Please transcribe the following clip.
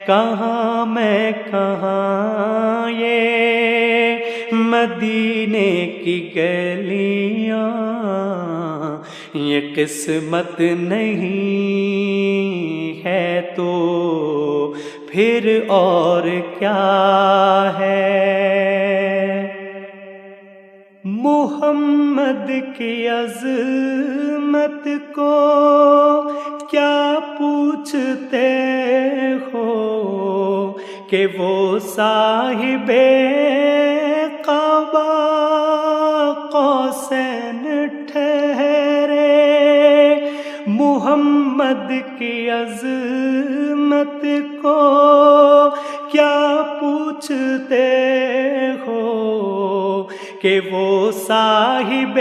کہاں میں کہاں یہ مدینے کی گلیاں، یہ قسمت نہیں ہے تو پھر اور کیا ہے؟ محمد کی عظمت کو کیا پوچھتے ہو کہ وہ صاحب قبا قوسین ٹھہرے؟ محمد کی عظمت کو کیا پوچھتے ہو کہ وہ صاحب